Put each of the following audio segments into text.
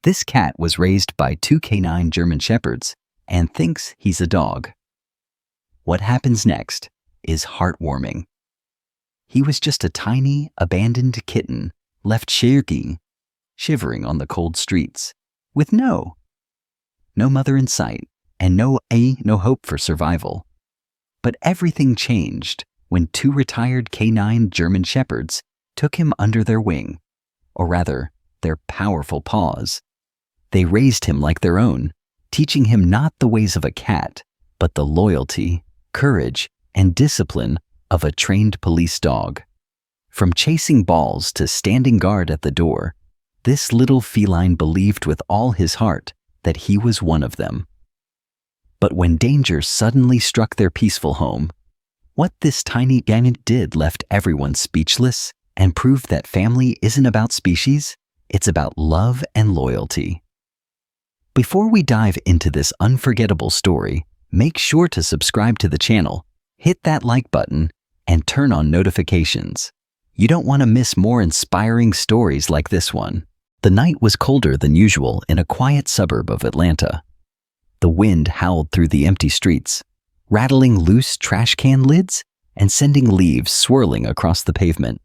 This cat was raised by two canine German shepherds and thinks he's a dog. What happens next is heartwarming. He was just a tiny, abandoned kitten left shivering on the cold streets, with no mother in sight and no hope for survival. But everything changed when two retired canine German shepherds took him under their wing, or rather, their powerful paws. They raised him like their own, teaching him not the ways of a cat, but the loyalty, courage, and discipline of a trained police dog. From chasing balls to standing guard at the door, this little feline believed with all his heart that he was one of them. But when danger suddenly struck their peaceful home, what this tiny gannet did left everyone speechless and proved that family isn't about species, it's about love and loyalty. Before we dive into this unforgettable story, make sure to subscribe to the channel, hit that like button, and turn on notifications. You don't want to miss more inspiring stories like this one. The night was colder than usual in a quiet suburb of Atlanta. The wind howled through the empty streets, rattling loose trash can lids and sending leaves swirling across the pavement.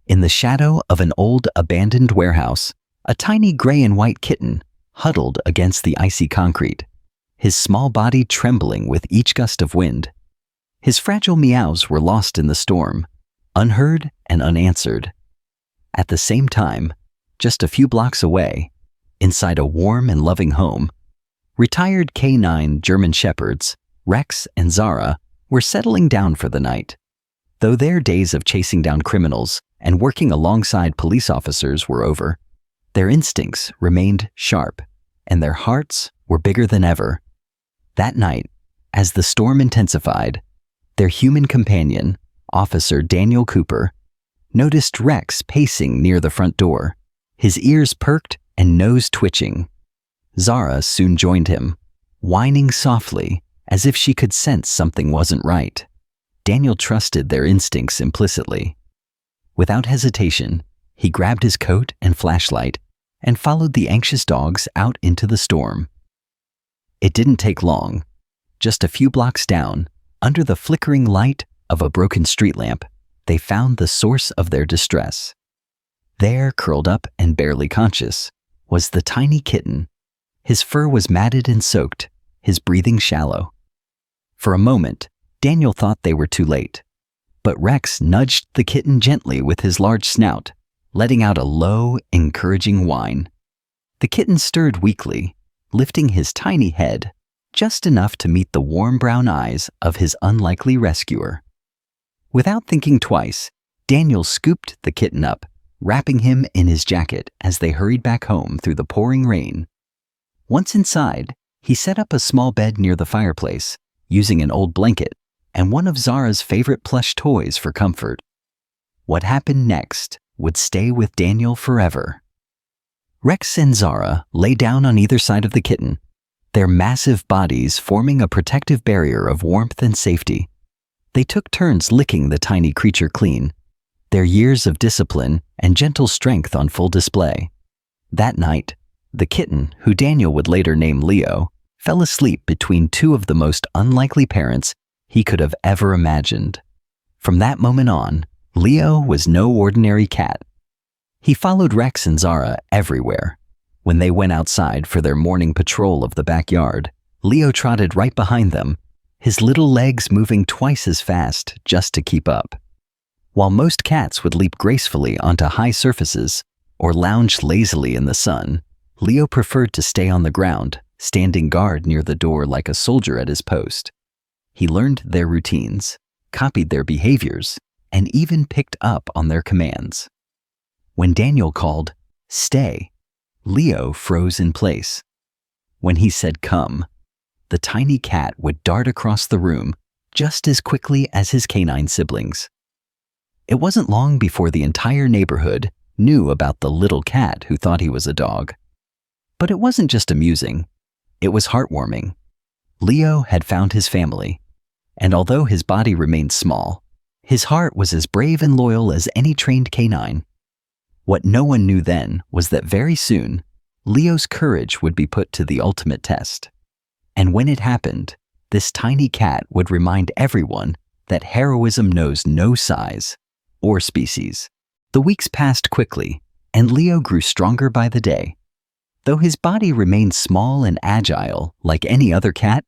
In the shadow of an old abandoned warehouse, a tiny gray and white kitten huddled against the icy concrete, his small body trembling with each gust of wind. His fragile meows were lost in the storm, unheard and unanswered. At the same time, just a few blocks away, inside a warm and loving home, retired canine German shepherds, Rex and Zara, were settling down for the night. Though their days of chasing down criminals and working alongside police officers were over, their instincts remained sharp, and their hearts were bigger than ever. That night, as the storm intensified, their human companion, Officer Daniel Cooper, noticed Rex pacing near the front door, his ears perked and nose twitching. Zara soon joined him, whining softly as if she could sense something wasn't right. Daniel trusted their instincts implicitly. Without hesitation, he grabbed his coat and flashlight and followed the anxious dogs out into the storm. It didn't take long. Just a few blocks down, under the flickering light of a broken street lamp, they found the source of their distress. There, curled up and barely conscious, was the tiny kitten. His fur was matted and soaked, his breathing shallow. For a moment, Daniel thought they were too late, but Rex nudged the kitten gently with his large snout, letting out a low, encouraging whine. The kitten stirred weakly, lifting his tiny head, just enough to meet the warm brown eyes of his unlikely rescuer. Without thinking twice, Daniel scooped the kitten up, wrapping him in his jacket as they hurried back home through the pouring rain. Once inside, he set up a small bed near the fireplace, using an old blanket and one of Zara's favorite plush toys for comfort. What happened next would stay with Daniel forever. Rex and Zara lay down on either side of the kitten, their massive bodies forming a protective barrier of warmth and safety. They took turns licking the tiny creature clean, their years of discipline and gentle strength on full display. That night, the kitten, who Daniel would later name Leo, fell asleep between two of the most unlikely parents he could have ever imagined. From that moment on, Leo was no ordinary cat. He followed Rex and Zara everywhere. When they went outside for their morning patrol of the backyard, Leo trotted right behind them, his little legs moving twice as fast just to keep up. While most cats would leap gracefully onto high surfaces or lounge lazily in the sun, Leo preferred to stay on the ground, standing guard near the door like a soldier at his post. He learned their routines, copied their behaviors, and even picked up on their commands. When Daniel called, "Stay," Leo froze in place. When he said, "Come," the tiny cat would dart across the room just as quickly as his canine siblings. It wasn't long before the entire neighborhood knew about the little cat who thought he was a dog. But it wasn't just amusing, it was heartwarming. Leo had found his family, and although his body remained small, his heart was as brave and loyal as any trained canine. What no one knew then was that very soon, Leo's courage would be put to the ultimate test. And when it happened, this tiny cat would remind everyone that heroism knows no size or species. The weeks passed quickly, and Leo grew stronger by the day. Though his body remained small and agile like any other cat,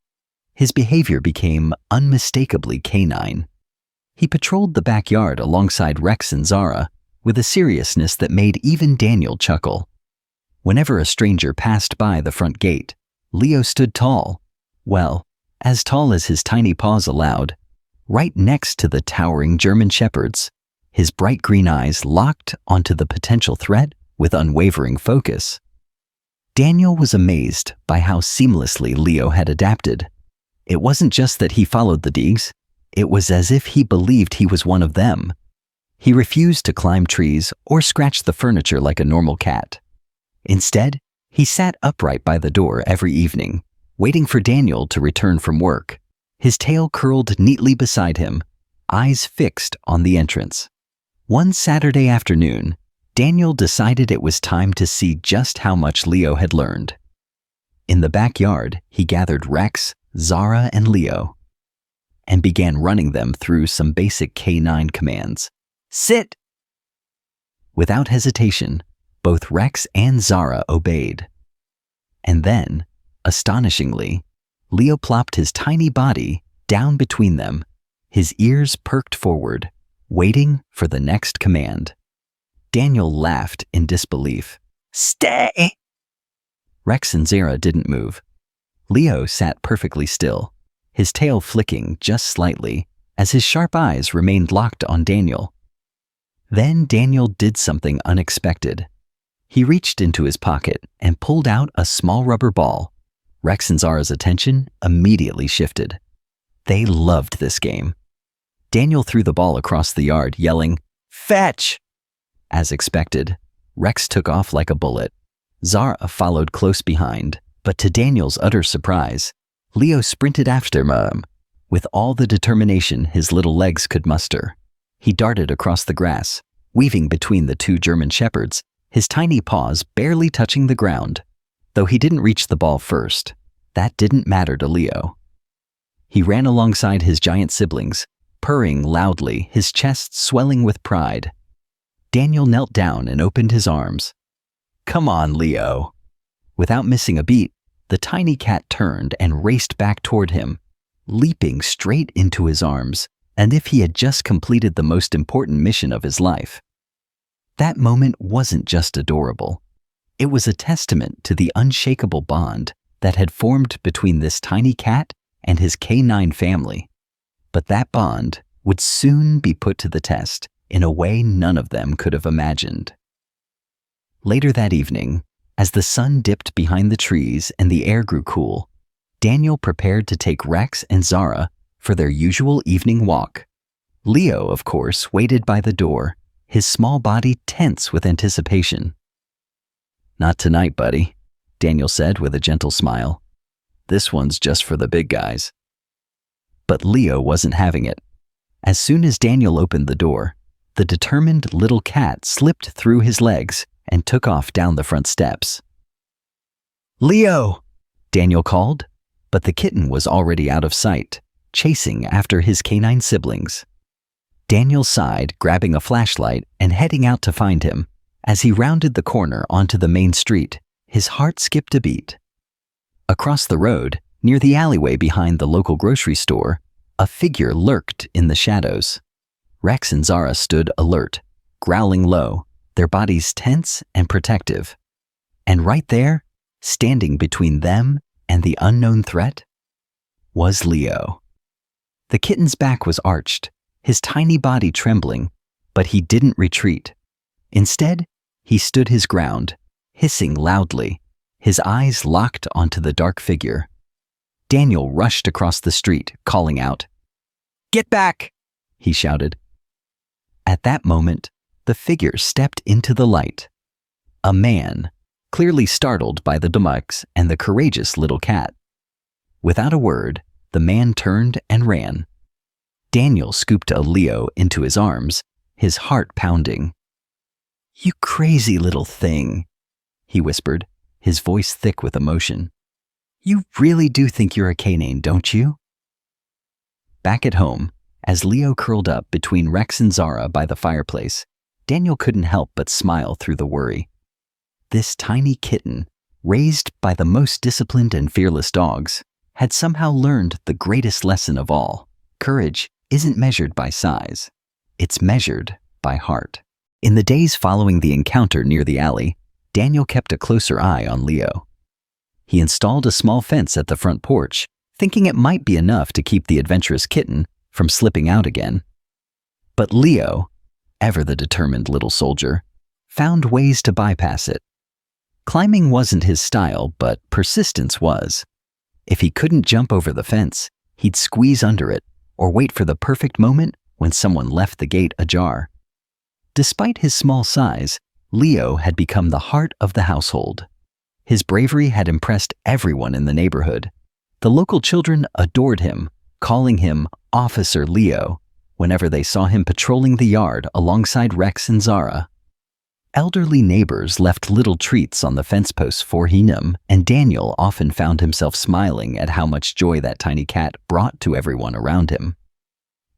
his behavior became unmistakably canine. He patrolled the backyard alongside Rex and Zara with a seriousness that made even Daniel chuckle. Whenever a stranger passed by the front gate, Leo stood tall, well, as tall as his tiny paws allowed, right next to the towering German shepherds, his bright green eyes locked onto the potential threat with unwavering focus. Daniel was amazed by how seamlessly Leo had adapted. It wasn't just that he followed the Deegs, it was as if he believed he was one of them. He refused to climb trees or scratch the furniture like a normal cat. Instead, he sat upright by the door every evening, waiting for Daniel to return from work, his tail curled neatly beside him, eyes fixed on the entrance. One Saturday afternoon, Daniel decided it was time to see just how much Leo had learned. In the backyard, he gathered Rex, Zara, and Leo, and began running them through some basic canine commands. Sit! Without hesitation, both Rex and Zara obeyed. And then, astonishingly, Leo plopped his tiny body down between them, his ears perked forward, waiting for the next command. Daniel laughed in disbelief. Stay! Rex and Zara didn't move. Leo sat perfectly still, his tail flicking just slightly as his sharp eyes remained locked on Daniel. Then Daniel did something unexpected. He reached into his pocket and pulled out a small rubber ball. Rex and Zara's attention immediately shifted. They loved this game. Daniel threw the ball across the yard, yelling, "Fetch!" As expected, Rex took off like a bullet. Zara followed close behind, but to Daniel's utter surprise, Leo sprinted after him with all the determination his little legs could muster. He darted across the grass, weaving between the two German shepherds, his tiny paws barely touching the ground. Though he didn't reach the ball first, that didn't matter to Leo. He ran alongside his giant siblings, purring loudly, his chest swelling with pride. Daniel knelt down and opened his arms. "Come on, Leo." Without missing a beat, the tiny cat turned and raced back toward him, leaping straight into his arms, as if he had just completed the most important mission of his life. That moment wasn't just adorable. It was a testament to the unshakable bond that had formed between this tiny cat and his canine family. But that bond would soon be put to the test in a way none of them could have imagined. Later that evening, as the sun dipped behind the trees and the air grew cool, Daniel prepared to take Rex and Zara for their usual evening walk. Leo, of course, waited by the door, his small body tense with anticipation. "Not tonight, buddy," Daniel said with a gentle smile. "This one's just for the big guys." But Leo wasn't having it. As soon as Daniel opened the door, the determined little cat slipped through his legs and took off down the front steps. "Leo!" Daniel called, but the kitten was already out of sight, chasing after his canine siblings. Daniel sighed, grabbing a flashlight and heading out to find him. As he rounded the corner onto the main street, his heart skipped a beat. Across the road, near the alleyway behind the local grocery store, a figure lurked in the shadows. Rex and Zara stood alert, growling low, their bodies tense and protective. And right there, standing between them and the unknown threat, was Leo. The kitten's back was arched, his tiny body trembling, but he didn't retreat. Instead, he stood his ground, hissing loudly, his eyes locked onto the dark figure. Daniel rushed across the street, calling out, "Get back!" he shouted. At that moment, the figure stepped into the light. A man, clearly startled by the dumux and the courageous little cat. Without a word, the man turned and ran. Daniel scooped a Leo into his arms, his heart pounding. "You crazy little thing," he whispered, his voice thick with emotion. "You really do think you're a canine, don't you?" Back at home, as Leo curled up between Rex and Zara by the fireplace, Daniel couldn't help but smile through the worry. This tiny kitten, raised by the most disciplined and fearless dogs, had somehow learned the greatest lesson of all. Courage isn't measured by size. It's measured by heart. In the days following the encounter near the alley, Daniel kept a closer eye on Leo. He installed a small fence at the front porch, thinking it might be enough to keep the adventurous kitten from slipping out again. But Leo, ever the determined little soldier, found ways to bypass it. Climbing wasn't his style, but persistence was. If he couldn't jump over the fence, he'd squeeze under it or wait for the perfect moment when someone left the gate ajar. Despite his small size, Leo had become the heart of the household. His bravery had impressed everyone in the neighborhood. The local children adored him, calling him Officer Leo whenever they saw him patrolling the yard alongside Rex and Zara. Elderly neighbors left little treats on the fence posts for him, and Daniel often found himself smiling at how much joy that tiny cat brought to everyone around him.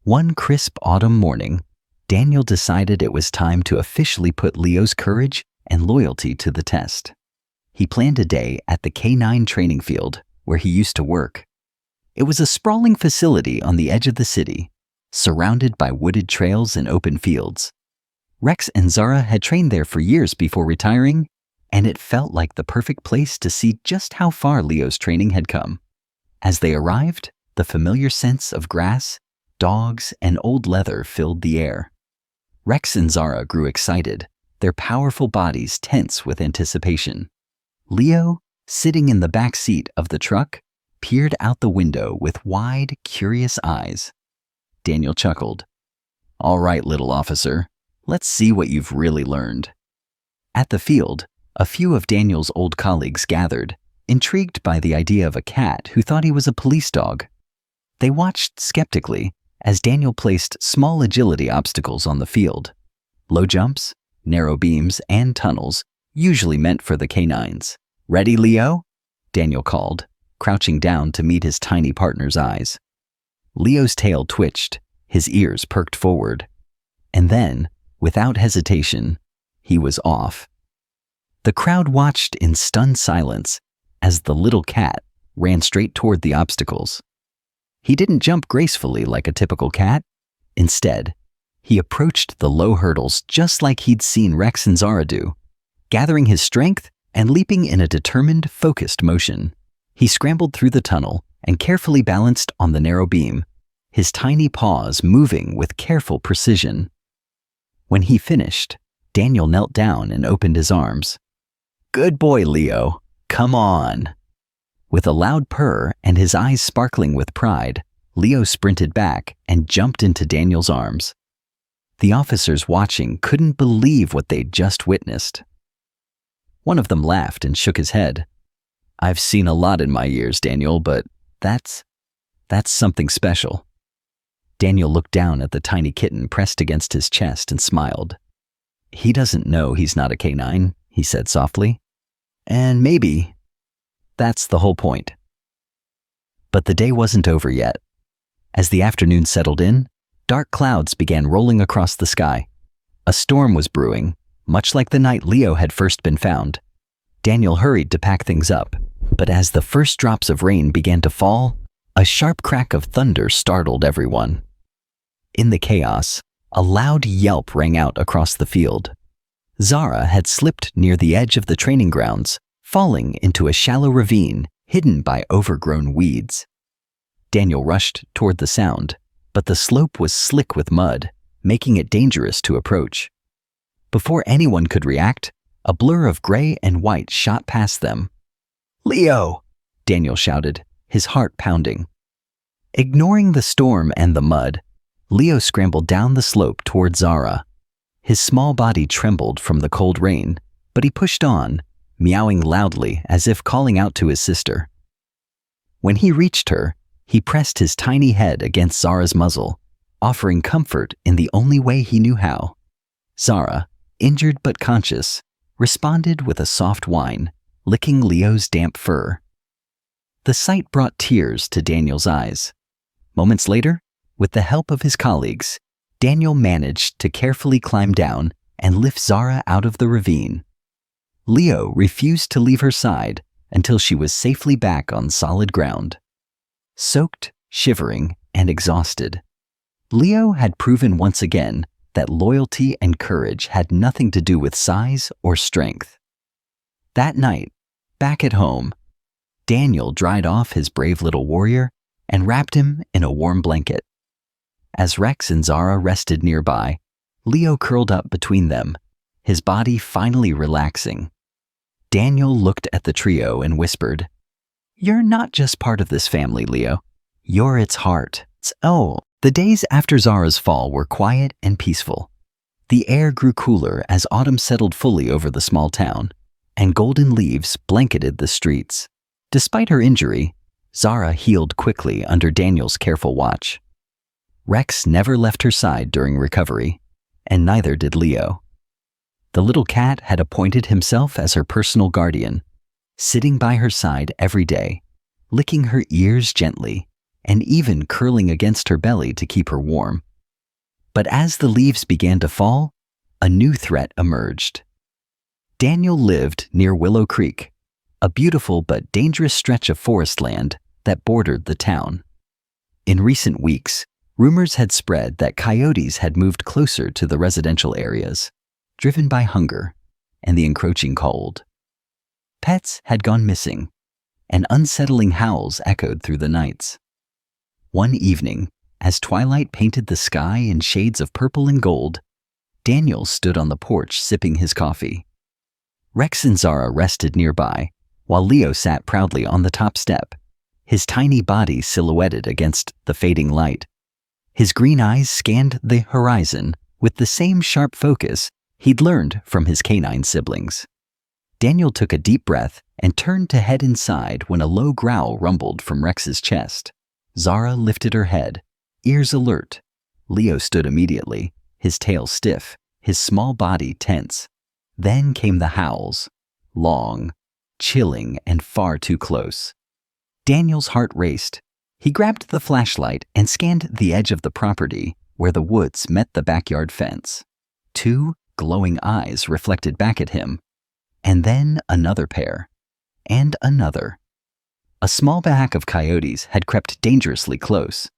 One crisp autumn morning, Daniel decided it was time to officially put Leo's courage and loyalty to the test. He planned a day at the canine training field where he used to work. It was a sprawling facility on the edge of the city, surrounded by wooded trails and open fields. Rex and Zara had trained there for years before retiring, and it felt like the perfect place to see just how far Leo's training had come. As they arrived, the familiar scents of grass, dogs, and old leather filled the air. Rex and Zara grew excited, their powerful bodies tense with anticipation. Leo, sitting in the back seat of the truck, peered out the window with wide, curious eyes. Daniel chuckled. "All right, little officer. Let's see what you've really learned." At the field, a few of Daniel's old colleagues gathered, intrigued by the idea of a cat who thought he was a police dog. They watched skeptically as Daniel placed small agility obstacles on the field. Low jumps, narrow beams, and tunnels, usually meant for the canines. "Ready, Leo?" Daniel called, crouching down to meet his tiny partner's eyes. Leo's tail twitched, his ears perked forward. And then, without hesitation, he was off. The crowd watched in stunned silence as the little cat ran straight toward the obstacles. He didn't jump gracefully like a typical cat. Instead, he approached the low hurdles just like he'd seen Rex and Zara do, gathering his strength and leaping in a determined, focused motion. He scrambled through the tunnel and carefully balanced on the narrow beam, his tiny paws moving with careful precision. When he finished, Daniel knelt down and opened his arms. "Good boy, Leo. Come on." With a loud purr and his eyes sparkling with pride, Leo sprinted back and jumped into Daniel's arms. The officers watching couldn't believe what they'd just witnessed. One of them laughed and shook his head. "I've seen a lot in my years, Daniel, but that's something special." Daniel looked down at the tiny kitten pressed against his chest and smiled. "He doesn't know he's not a canine," he said softly. "And maybe that's the whole point." But the day wasn't over yet. As the afternoon settled in, dark clouds began rolling across the sky. A storm was brewing, much like the night Leo had first been found. Daniel hurried to pack things up, but as the first drops of rain began to fall, a sharp crack of thunder startled everyone. In the chaos, a loud yelp rang out across the field. Zara had slipped near the edge of the training grounds, falling into a shallow ravine hidden by overgrown weeds. Daniel rushed toward the sound, but the slope was slick with mud, making it dangerous to approach. Before anyone could react, a blur of gray and white shot past them. "Leo!" Daniel shouted, his heart pounding. Ignoring the storm and the mud, Leo scrambled down the slope toward Zara. His small body trembled from the cold rain, but he pushed on, meowing loudly as if calling out to his sister. When he reached her, he pressed his tiny head against Zara's muzzle, offering comfort in the only way he knew how. Zara, injured but conscious, responded with a soft whine, licking Leo's damp fur. The sight brought tears to Daniel's eyes. Moments later, with the help of his colleagues, Daniel managed to carefully climb down and lift Zara out of the ravine. Leo refused to leave her side until she was safely back on solid ground. Soaked, shivering, and exhausted, Leo had proven once again that loyalty and courage had nothing to do with size or strength. That night, back at home, Daniel dried off his brave little warrior and wrapped him in a warm blanket. As Rex and Zara rested nearby, Leo curled up between them, his body finally relaxing. Daniel looked at the trio and whispered, "You're not just part of this family, Leo. You're its heart." The days after Zara's fall were quiet and peaceful. The air grew cooler as autumn settled fully over the small town, and golden leaves blanketed the streets. Despite her injury, Zara healed quickly under Daniel's careful watch. Rex never left her side during recovery, and neither did Leo. The little cat had appointed himself as her personal guardian, sitting by her side every day, licking her ears gently, and even curling against her belly to keep her warm. But as the leaves began to fall, a new threat emerged. Daniel lived near Willow Creek, a beautiful but dangerous stretch of forest land that bordered the town. In recent weeks, rumors had spread that coyotes had moved closer to the residential areas, driven by hunger and the encroaching cold. Pets had gone missing, and unsettling howls echoed through the nights. One evening, as twilight painted the sky in shades of purple and gold, Daniel stood on the porch sipping his coffee. Rex and Zara rested nearby, while Leo sat proudly on the top step, his tiny body silhouetted against the fading light. His green eyes scanned the horizon with the same sharp focus he'd learned from his canine siblings. Daniel took a deep breath and turned to head inside when a low growl rumbled from Rex's chest. Zara lifted her head, ears alert. Leo stood immediately, his tail stiff, his small body tense. Then came the howls, long, chilling, and far too close. Daniel's heart raced. He grabbed the flashlight and scanned the edge of the property where the woods met the backyard fence. 2 glowing eyes reflected back at him, and then another pair, and another. A small pack of coyotes had crept dangerously close.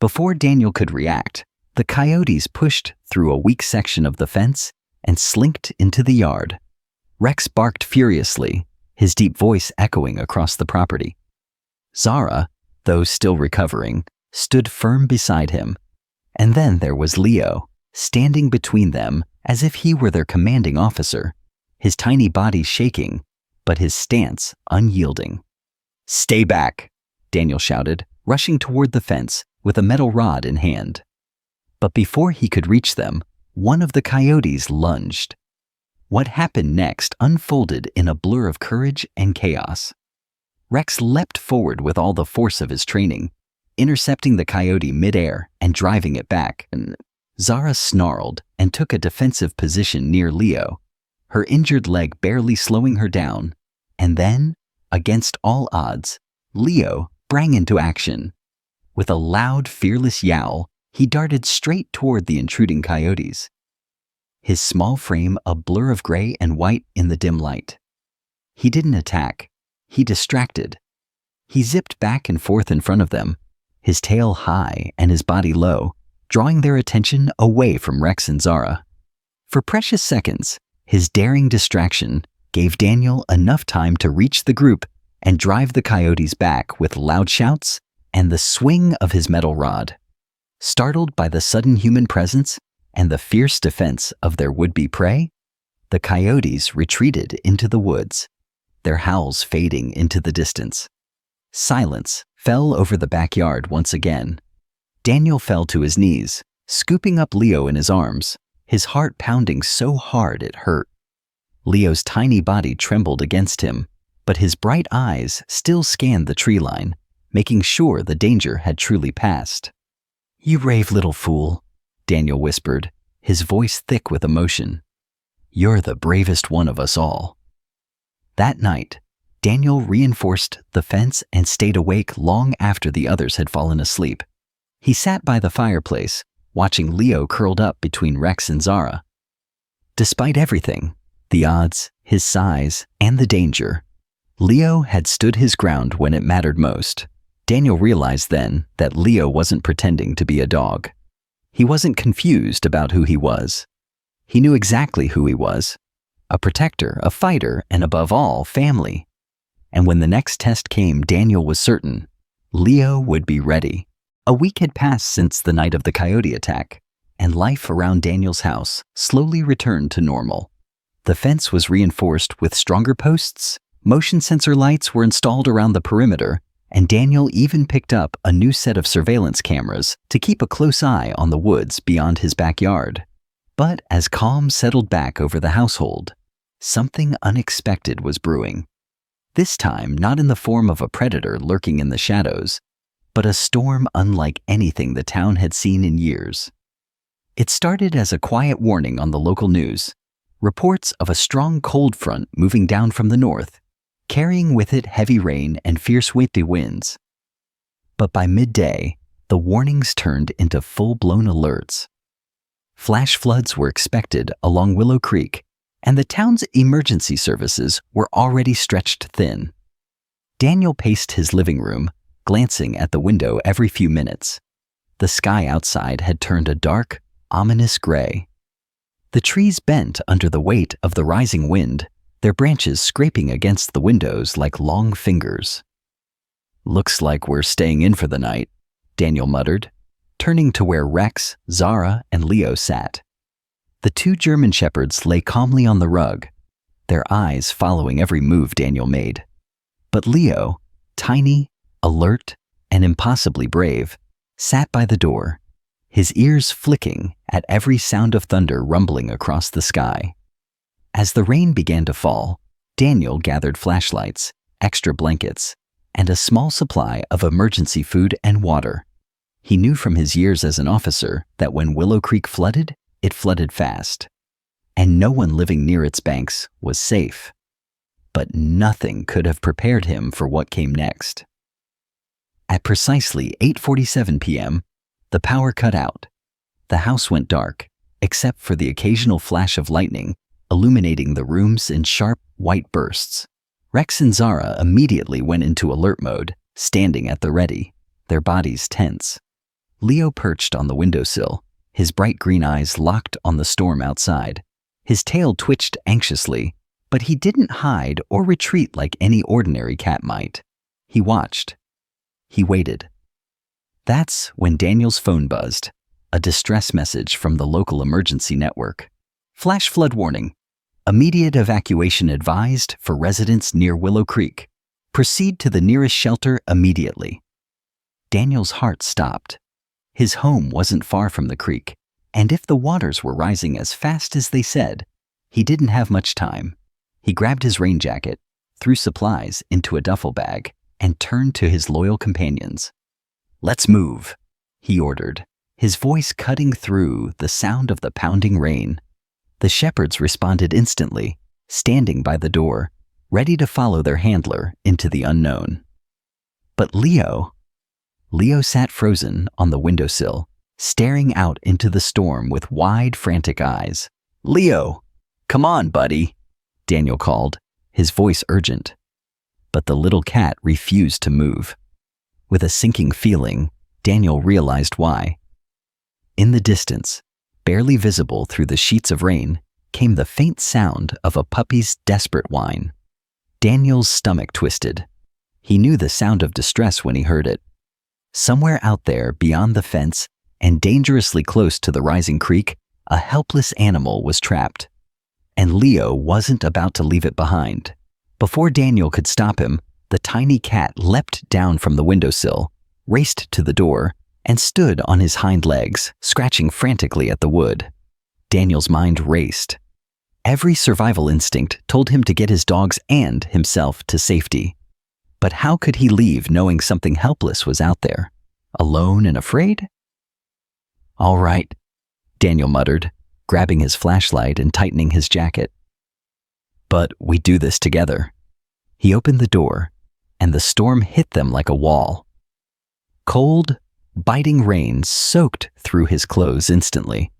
Before Daniel could react, the coyotes pushed through a weak section of the fence and slinked into the yard. Rex barked furiously, his deep voice echoing across the property. Zara, though still recovering, stood firm beside him. And then there was Leo, standing between them as if he were their commanding officer, his tiny body shaking, but his stance unyielding. "Stay back," Daniel shouted, rushing toward the fence with a metal rod in hand. But before he could reach them, one of the coyotes lunged. What happened next unfolded in a blur of courage and chaos. Rex leapt forward with all the force of his training, intercepting the coyote midair and driving it back. Zara snarled and took a defensive position near Leo, her injured leg barely slowing her down. And then, against all odds, Leo sprang into action. With a loud, fearless yowl, he darted straight toward the intruding coyotes, his small frame a blur of gray and white in the dim light. He didn't attack. He distracted. He zipped back and forth in front of them, his tail high and his body low, drawing their attention away from Rex and Zara. For precious seconds, his daring distraction gave Daniel enough time to reach the group and drive the coyotes back with loud shouts and the swing of his metal rod. Startled by the sudden human presence and the fierce defense of their would-be prey, the coyotes retreated into the woods, their howls fading into the distance. Silence fell over the backyard once again. Daniel fell to his knees, scooping up Leo in his arms, his heart pounding so hard it hurt. Leo's tiny body trembled against him, but his bright eyes still scanned the tree line, making sure the danger had truly passed. "You brave little fool," Daniel whispered, his voice thick with emotion. "You're the bravest one of us all." That night, Daniel reinforced the fence and stayed awake long after the others had fallen asleep. He sat by the fireplace, watching Leo curled up between Rex and Zara. Despite everything, the odds, his size, and the danger, Leo had stood his ground when it mattered most. Daniel realized then that Leo wasn't pretending to be a dog. He wasn't confused about who he was. He knew exactly who he was: a protector, a fighter, and above all, family. And when the next test came, Daniel was certain Leo would be ready. A week had passed since the night of the coyote attack, and life around Daniel's house slowly returned to normal. The fence was reinforced with stronger posts, motion sensor lights were installed around the perimeter, and Daniel even picked up a new set of surveillance cameras to keep a close eye on the woods beyond his backyard. But as calm settled back over the household, something unexpected was brewing. This time, not in the form of a predator lurking in the shadows, but a storm unlike anything the town had seen in years. It started as a quiet warning on the local news, reports of a strong cold front moving down from the north, carrying with it heavy rain and fierce winds. But by midday, the warnings turned into full-blown alerts. Flash floods were expected along Willow Creek, and the town's emergency services were already stretched thin. Daniel paced his living room, glancing at the window every few minutes. The sky outside had turned a dark, ominous gray. The trees bent under the weight of the rising wind, their branches scraping against the windows like long fingers. "Looks like we're staying in for the night," Daniel muttered, turning to where Rex, Zara, and Leo sat. The two German shepherds lay calmly on the rug, their eyes following every move Daniel made. But Leo, tiny, alert, and impossibly brave, sat by the door, his ears flicking at every sound of thunder rumbling across the sky. As the rain began to fall, Daniel gathered flashlights, extra blankets, and a small supply of emergency food and water. He knew from his years as an officer that when Willow Creek flooded, it flooded fast, and no one living near its banks was safe. But nothing could have prepared him for what came next. At precisely 8:47 p.m., the power cut out. The house went dark, except for the occasional flash of lightning illuminating the rooms in sharp, white bursts. Rex and Zara immediately went into alert mode, standing at the ready, their bodies tense. Leo perched on the windowsill, his bright green eyes locked on the storm outside. His tail twitched anxiously, but he didn't hide or retreat like any ordinary cat might. He watched. He waited. That's when Daniel's phone buzzed, a distress message from the local emergency network. "Flash flood warning. Immediate evacuation advised for residents near Willow Creek. Proceed to the nearest shelter immediately." Daniel's heart stopped. His home wasn't far from the creek, and if the waters were rising as fast as they said, he didn't have much time. He grabbed his rain jacket, threw supplies into a duffel bag, and turned to his loyal companions. "Let's move," he ordered, his voice cutting through the sound of the pounding rain. The shepherds responded instantly, standing by the door, ready to follow their handler into the unknown. But Leo sat frozen on the windowsill, staring out into the storm with wide, frantic eyes. "Leo, come on, buddy," Daniel called, his voice urgent. But the little cat refused to move. With a sinking feeling, Daniel realized why. In the distance, barely visible through the sheets of rain, came the faint sound of a puppy's desperate whine. Daniel's stomach twisted. He knew the sound of distress when he heard it. Somewhere out there, beyond the fence, and dangerously close to the rising creek, a helpless animal was trapped. And Leo wasn't about to leave it behind. Before Daniel could stop him, the tiny cat leapt down from the windowsill, raced to the door, and stood on his hind legs, scratching frantically at the wood. Daniel's mind raced. Every survival instinct told him to get his dogs and himself to safety. But how could he leave knowing something helpless was out there, alone and afraid? "All right," Daniel muttered, grabbing his flashlight and tightening his jacket. "But we do this together," He opened the door, and the storm hit them like a wall. Cold, biting rain soaked through his clothes instantly.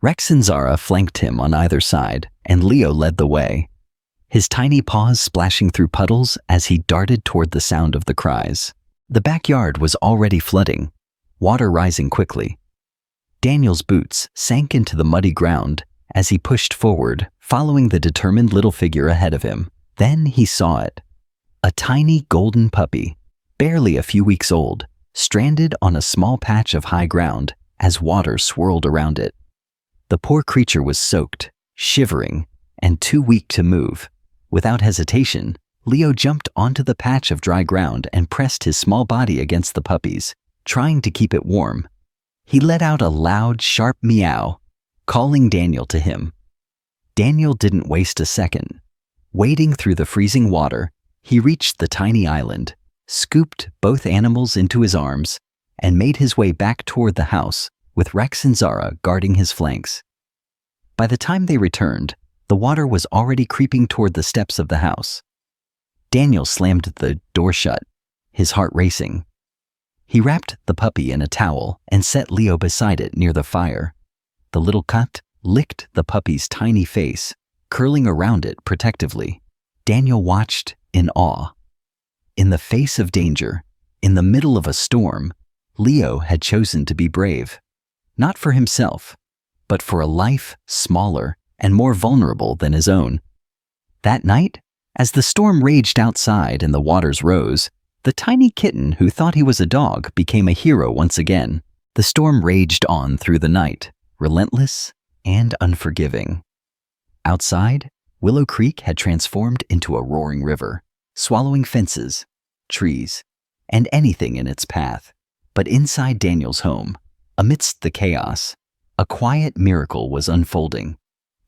Rex and Zara flanked him on either side, and Leo led the way, his tiny paws splashing through puddles as he darted toward the sound of the cries. The backyard was already flooding, water rising quickly. Daniel's boots sank into the muddy ground as he pushed forward, following the determined little figure ahead of him. Then he saw it. A tiny golden puppy, barely a few weeks old, stranded on a small patch of high ground as water swirled around it. The poor creature was soaked, shivering, and too weak to move. Without hesitation, Leo jumped onto the patch of dry ground and pressed his small body against the puppy's, trying to keep it warm. He let out a loud, sharp meow, calling Daniel to him. Daniel didn't waste a second. Wading through the freezing water, he reached the tiny island, scooped both animals into his arms, and made his way back toward the house, with Rex and Zara guarding his flanks. By the time they returned, the water was already creeping toward the steps of the house. Daniel slammed the door shut, his heart racing. He wrapped the puppy in a towel and set Leo beside it near the fire. The little cat licked the puppy's tiny face, curling around it protectively. Daniel watched in awe. In the face of danger, in the middle of a storm, Leo had chosen to be brave. Not for himself, but for a life smaller and more vulnerable than his own. That night, as the storm raged outside and the waters rose, the tiny kitten who thought he was a dog became a hero once again. The storm raged on through the night, relentless and unforgiving. Outside, Willow Creek had transformed into a roaring river, swallowing fences, trees, and anything in its path. But inside Daniel's home, amidst the chaos, a quiet miracle was unfolding.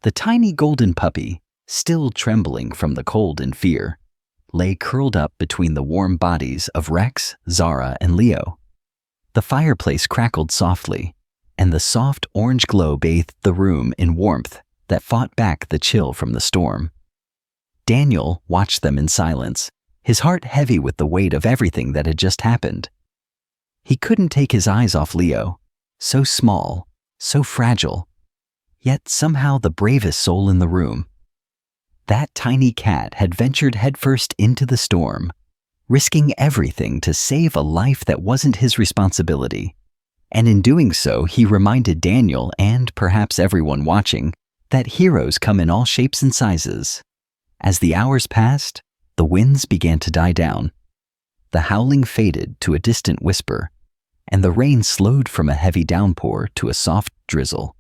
The tiny golden puppy, still trembling from the cold and fear, lay curled up between the warm bodies of Rex, Zara, and Leo. The fireplace crackled softly, and the soft orange glow bathed the room in warmth that fought back the chill from the storm. Daniel watched them in silence, his heart heavy with the weight of everything that had just happened. He couldn't take his eyes off Leo, so small, so fragile, yet somehow the bravest soul in the room. That tiny cat had ventured headfirst into the storm, risking everything to save a life that wasn't his responsibility. And in doing so, he reminded Daniel, and perhaps everyone watching, that heroes come in all shapes and sizes. As the hours passed, the winds began to die down. The howling faded to a distant whisper, and the rain slowed from a heavy downpour to a soft drizzle.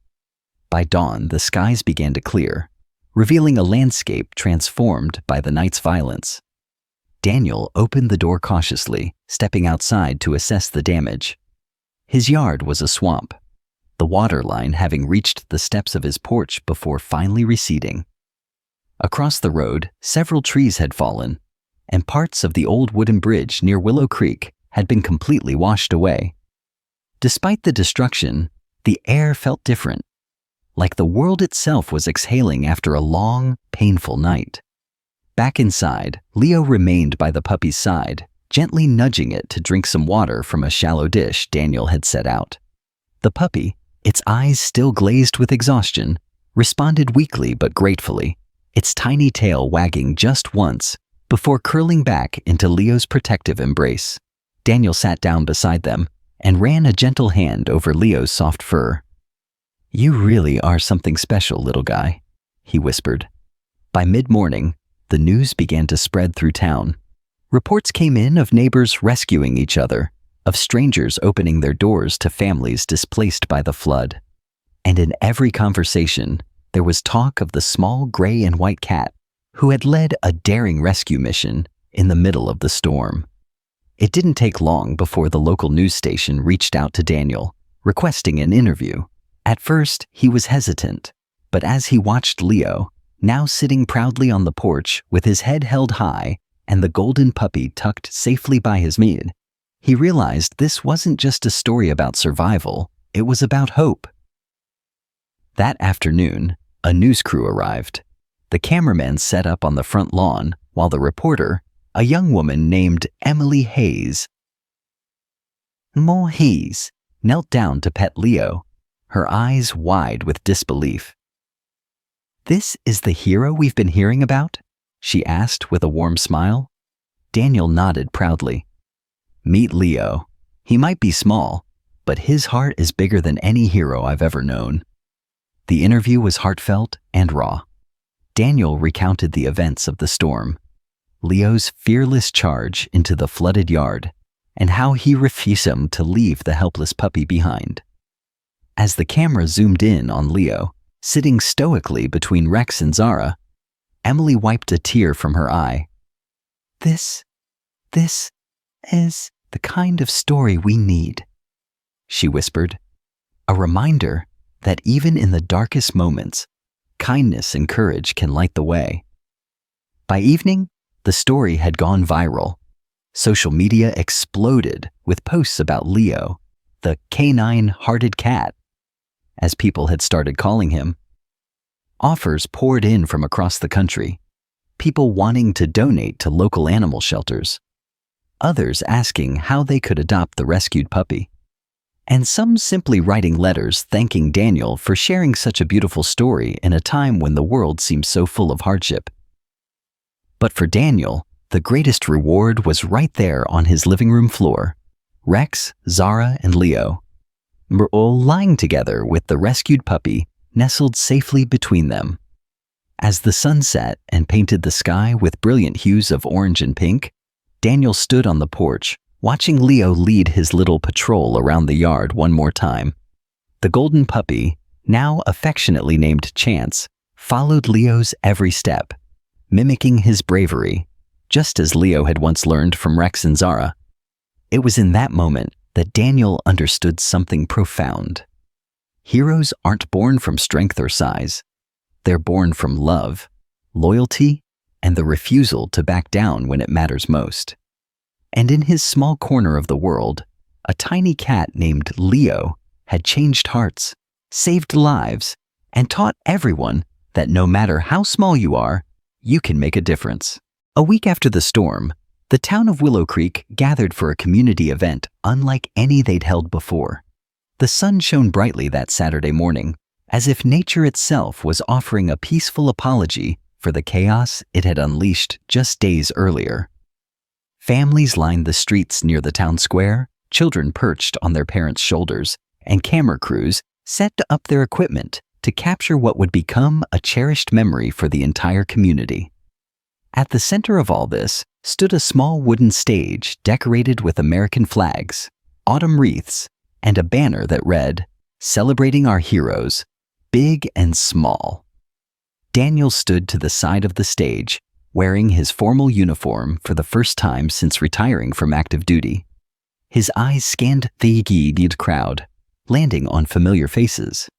By dawn, the skies began to clear, revealing a landscape transformed by the night's violence. Daniel opened the door cautiously, stepping outside to assess the damage. His yard was a swamp, the water line having reached the steps of his porch before finally receding. Across the road, several trees had fallen, and parts of the old wooden bridge near Willow Creek had been completely washed away. Despite the destruction, the air felt different, like the world itself was exhaling after a long, painful night. Back inside, Leo remained by the puppy's side, gently nudging it to drink some water from a shallow dish Daniel had set out. The puppy, its eyes still glazed with exhaustion, responded weakly but gratefully, its tiny tail wagging just once before curling back into Leo's protective embrace. Daniel sat down beside them and ran a gentle hand over Leo's soft fur. "You really are something special, little guy," he whispered. By mid-morning, the news began to spread through town. Reports came in of neighbors rescuing each other, of strangers opening their doors to families displaced by the flood. And in every conversation, there was talk of the small gray and white cat who had led a daring rescue mission in the middle of the storm. It didn't take long before the local news station reached out to Daniel, requesting an interview. At first, he was hesitant, but as he watched Leo, now sitting proudly on the porch with his head held high and the golden puppy tucked safely by his mid, he realized this wasn't just a story about survival, it was about hope. That afternoon, a news crew arrived. The cameramen set up on the front lawn, while the reporter, a young woman named Emily Hayes, knelt down to pet Leo, her eyes wide with disbelief. "This is the hero we've been hearing about?" she asked with a warm smile. Daniel nodded proudly. "Meet Leo. He might be small, but his heart is bigger than any hero I've ever known." The interview was heartfelt and raw. Daniel recounted the events of the storm, Leo's fearless charge into the flooded yard, and how he refused to leave the helpless puppy behind. As the camera zoomed in on Leo, sitting stoically between Rex and Zara, Emily wiped a tear from her eye. This is the kind of story we need," she whispered, a reminder that even in the darkest moments, kindness and courage can light the way. By evening, the story had gone viral. Social media exploded with posts about Leo, the canine-hearted cat, as people had started calling him. Offers poured in from across the country, people wanting to donate to local animal shelters, others asking how they could adopt the rescued puppy, and some simply writing letters thanking Daniel for sharing such a beautiful story in a time when the world seemed so full of hardship. But for Daniel, the greatest reward was right there on his living room floor. Rex, Zara, and Leo were all lying together with the rescued puppy nestled safely between them. As the sun set and painted the sky with brilliant hues of orange and pink, Daniel stood on the porch, watching Leo lead his little patrol around the yard one more time. The golden puppy, now affectionately named Chance, followed Leo's every step, mimicking his bravery, just as Leo had once learned from Rex and Zara. It was in that moment that Daniel understood something profound. Heroes aren't born from strength or size. They're born from love, loyalty, and the refusal to back down when it matters most. And in his small corner of the world, a tiny cat named Leo had changed hearts, saved lives, and taught everyone that no matter how small you are, you can make a difference. A week after the storm, the town of Willow Creek gathered for a community event unlike any they'd held before. The sun shone brightly that Saturday morning, as if nature itself was offering a peaceful apology for the chaos it had unleashed just days earlier. Families lined the streets near the town square, children perched on their parents' shoulders, and camera crews set up their equipment to capture what would become a cherished memory for the entire community. At the center of all this stood a small wooden stage decorated with American flags, autumn wreaths, and a banner that read, "Celebrating our heroes, big and small." Daniel stood to the side of the stage, wearing his formal uniform for the first time since retiring from active duty. His eyes scanned the giddy crowd, landing on familiar faces,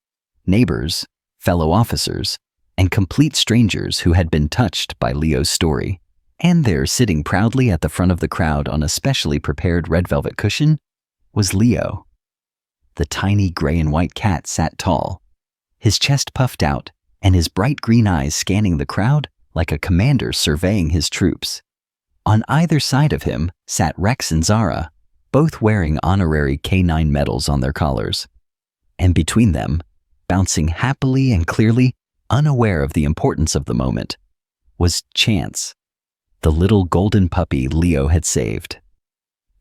neighbors, fellow officers, and complete strangers who had been touched by Leo's story. And there, sitting proudly at the front of the crowd on a specially prepared red velvet cushion, was Leo. The tiny gray and white cat sat tall, his chest puffed out, and his bright green eyes scanning the crowd like a commander surveying his troops. On either side of him sat Rex and Zara, both wearing honorary canine medals on their collars. And between them, bouncing happily and clearly, unaware of the importance of the moment, was Chance, the little golden puppy Leo had saved.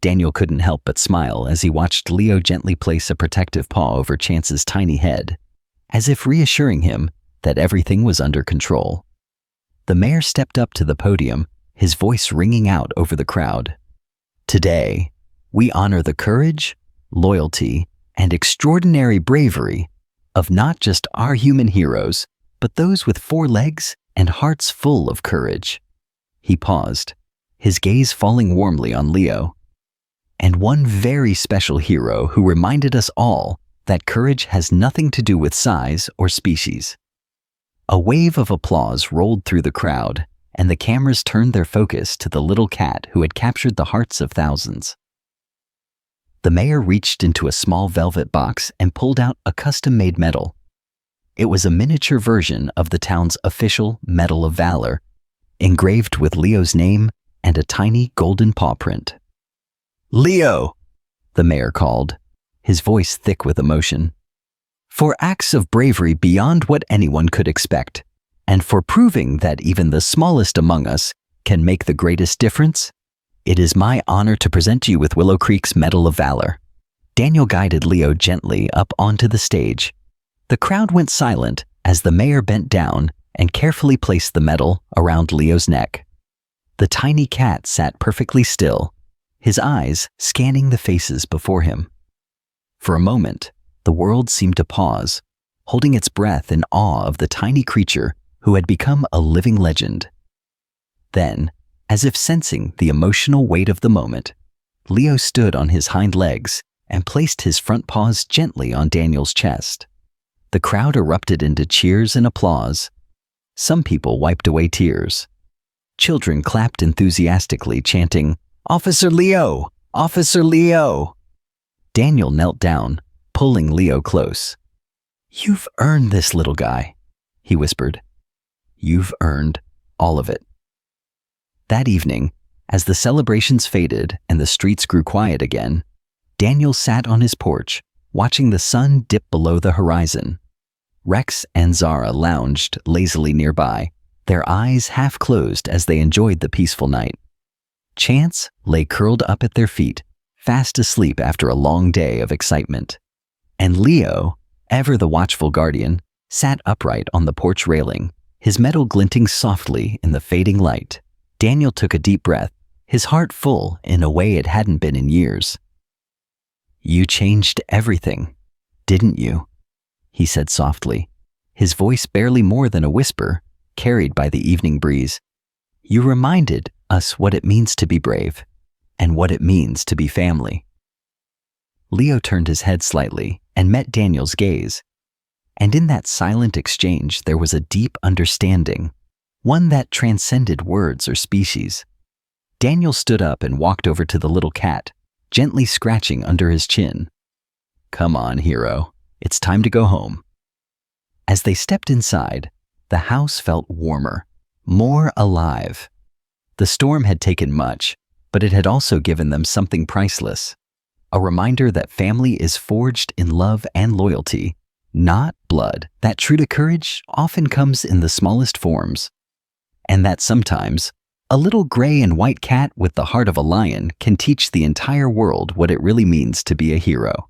Daniel couldn't help but smile as he watched Leo gently place a protective paw over Chance's tiny head, as if reassuring him that everything was under control. The mayor stepped up to the podium, his voice ringing out over the crowd. "Today, we honor the courage, loyalty, and extraordinary bravery of not just our human heroes, but those with 4 legs and hearts full of courage." He paused, his gaze falling warmly on Leo. "And one very special hero who reminded us all that courage has nothing to do with size or species." A wave of applause rolled through the crowd, and the cameras turned their focus to the little cat who had captured the hearts of thousands. The mayor reached into a small velvet box and pulled out a custom-made medal. It was a miniature version of the town's official Medal of Valor, engraved with Leo's name and a tiny golden paw print. "Leo!" the mayor called, his voice thick with emotion. "For acts of bravery beyond what anyone could expect, and for proving that even the smallest among us can make the greatest difference, it is my honor to present you with Willow Creek's Medal of Valor." Daniel guided Leo gently up onto the stage. The crowd went silent as the mayor bent down and carefully placed the medal around Leo's neck. The tiny cat sat perfectly still, his eyes scanning the faces before him. For a moment, the world seemed to pause, holding its breath in awe of the tiny creature who had become a living legend. Then, as if sensing the emotional weight of the moment, Leo stood on his hind legs and placed his front paws gently on Daniel's chest. The crowd erupted into cheers and applause. Some people wiped away tears. Children clapped enthusiastically, chanting, "Officer Leo! Officer Leo!" Daniel knelt down, pulling Leo close. "You've earned this, little guy," he whispered. "You've earned all of it." That evening, as the celebrations faded and the streets grew quiet again, Daniel sat on his porch, watching the sun dip below the horizon. Rex and Zara lounged lazily nearby, their eyes half closed as they enjoyed the peaceful night. Chance lay curled up at their feet, fast asleep after a long day of excitement. And Leo, ever the watchful guardian, sat upright on the porch railing, his medal glinting softly in the fading light. Daniel took a deep breath, his heart full in a way it hadn't been in years. "You changed everything, didn't you?" he said softly, his voice barely more than a whisper, carried by the evening breeze. "You reminded us what it means to be brave, and what it means to be family." Leo turned his head slightly and met Daniel's gaze. And in that silent exchange there was a deep understanding, one that transcended words or species. Daniel stood up and walked over to the little cat, gently scratching under his chin. "Come on, hero. It's time to go home." As they stepped inside, the house felt warmer, more alive. The storm had taken much, but it had also given them something priceless. A reminder that family is forged in love and loyalty, not blood. That true to courage often comes in the smallest forms. And that sometimes, a little gray and white cat with the heart of a lion can teach the entire world what it really means to be a hero.